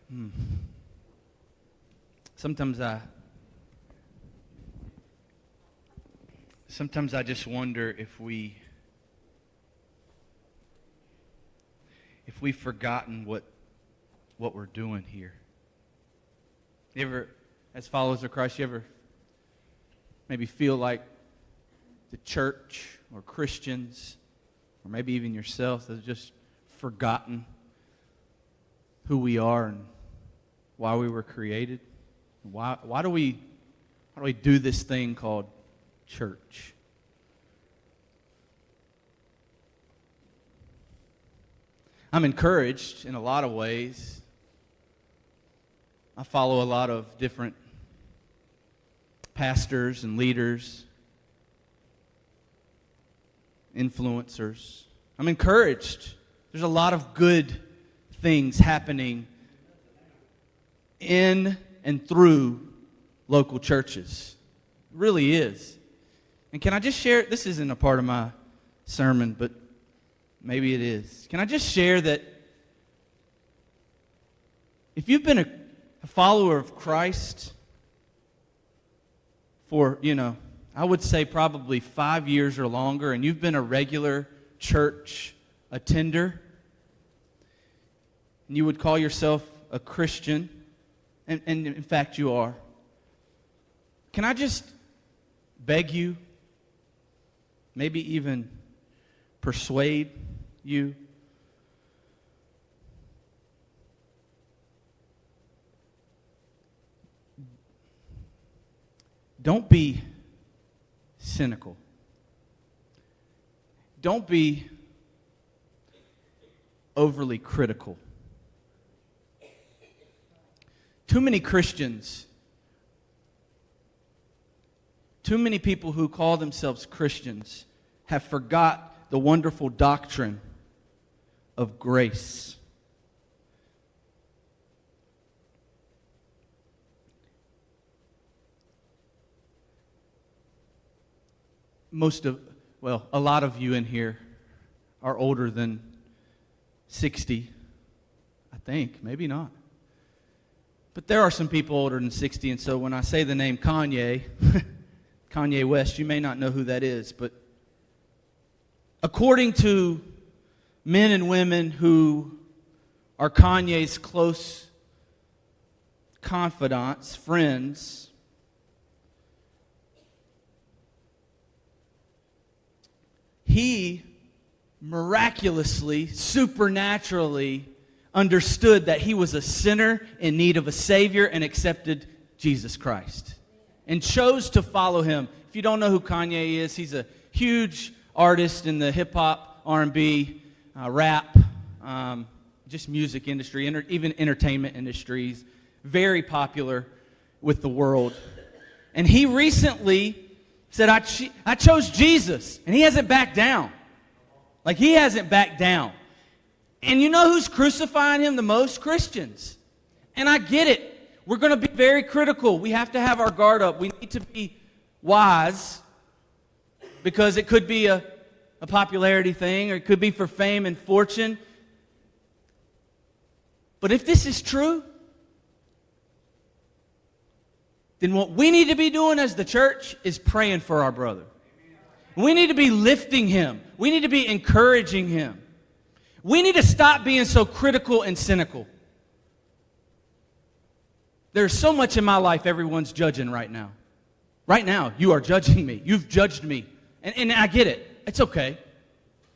Hmm. Sometimes I just wonder if we've forgotten what we're doing here. You ever, as followers of Christ, you ever maybe feel like the church or Christians, or maybe even yourself, have just forgotten who we are and why we were created? Why do we do this thing called church? I'm encouraged in a lot of ways. I follow a lot of different pastors and leaders, influencers. I'm encouraged. There's a lot of good things happening in and through local churches. It really is. And can I just share, this isn't a part of my sermon, but maybe it is. Can I just share that if you've been a follower of Christ for, I would say probably 5 years or longer, and you've been a regular church attender, and you would call yourself a Christian, and in fact you are, can I just beg you, maybe even persuade you, don't be cynical. Don't be overly critical. Too many Christians, too many people who call themselves Christians have forgot the wonderful doctrine of grace. A lot of you in here are older than 60, I think, maybe not. But there are some people older than 60, and so when I say the name Kanye, Kanye West, you may not know who that is, but according to men and women who are Kanye's close confidants, friends, he miraculously, supernaturally understood that he was a sinner in need of a Savior and accepted Jesus Christ and chose to follow him. If you don't know who Kanye is, he's a huge artist in the hip-hop, R&B, rap, just music industry, even entertainment industries, very popular with the world. And he recently said, I chose Jesus, and he hasn't backed down. Like, he hasn't backed down. And you know who's crucifying him the most? Christians. And I get it. We're going to be very critical. We have to have our guard up. We need to be wise, because it could be a popularity thing, or it could be for fame and fortune. But if this is true, then what we need to be doing as the church is praying for our brother. We need to be lifting him. We need to be encouraging him. We need to stop being so critical and cynical. There's so much in my life everyone's judging right now. Right now, you are judging me. You've judged me. And I get it. It's okay.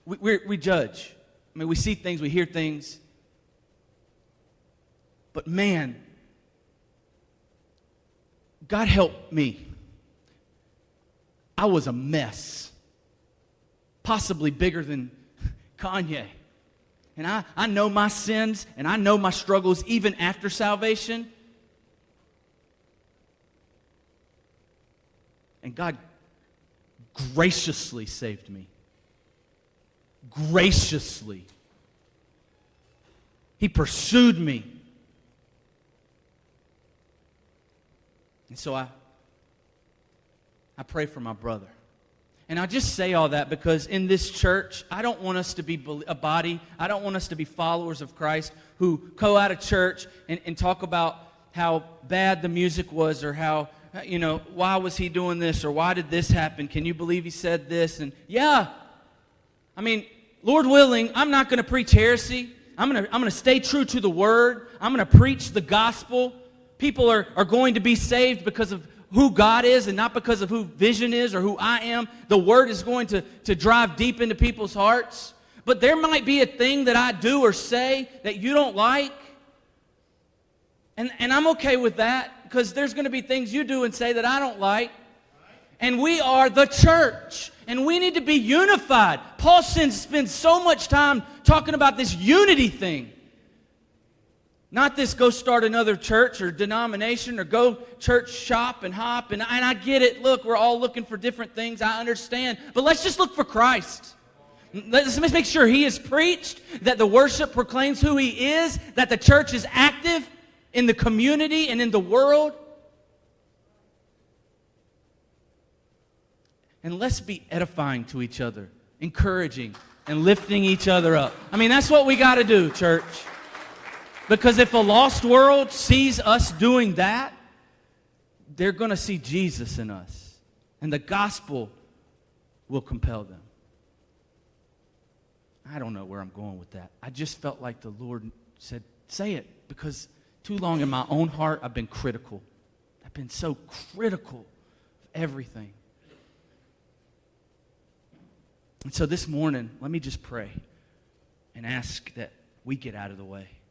We judge. I mean, we see things, we hear things. But man, God help me. I was a mess. Possibly bigger than Kanye. And I know my sins, and I know my struggles even after salvation. And God graciously saved me. Graciously. He pursued me. And so I pray for my brother. And I just say all that because in this church, I don't want us to be a body. I don't want us to be followers of Christ who go out of church and talk about how bad the music was, or how, why was he doing this, or why did this happen? Can you believe he said this? And yeah, I mean, Lord willing, I'm not going to preach heresy. I'm going to stay true to the Word. I'm going to preach the gospel. People are going to be saved because of who God is and not because of who Vision is or who I am. The Word is going to drive deep into people's hearts. But there might be a thing that I do or say that you don't like. And I'm okay with that, because there's going to be things you do and say that I don't like. And we are the church, and we need to be unified. Paul spends so much time talking about this unity thing. Not this go start another church or denomination or go church shop and hop. And I get it. Look, we're all looking for different things. I understand. But let's just look for Christ. Let's make sure He is preached, that the worship proclaims who He is, that the church is active in the community and in the world. And let's be edifying to each other, encouraging and lifting each other up. I mean, that's what we got to do, church. Because if a lost world sees us doing that, they're going to see Jesus in us. And the gospel will compel them. I don't know where I'm going with that. I just felt like the Lord said, say it. Because too long in my own heart, I've been critical. I've been so critical of everything. And so this morning, let me just pray and ask that we get out of the way.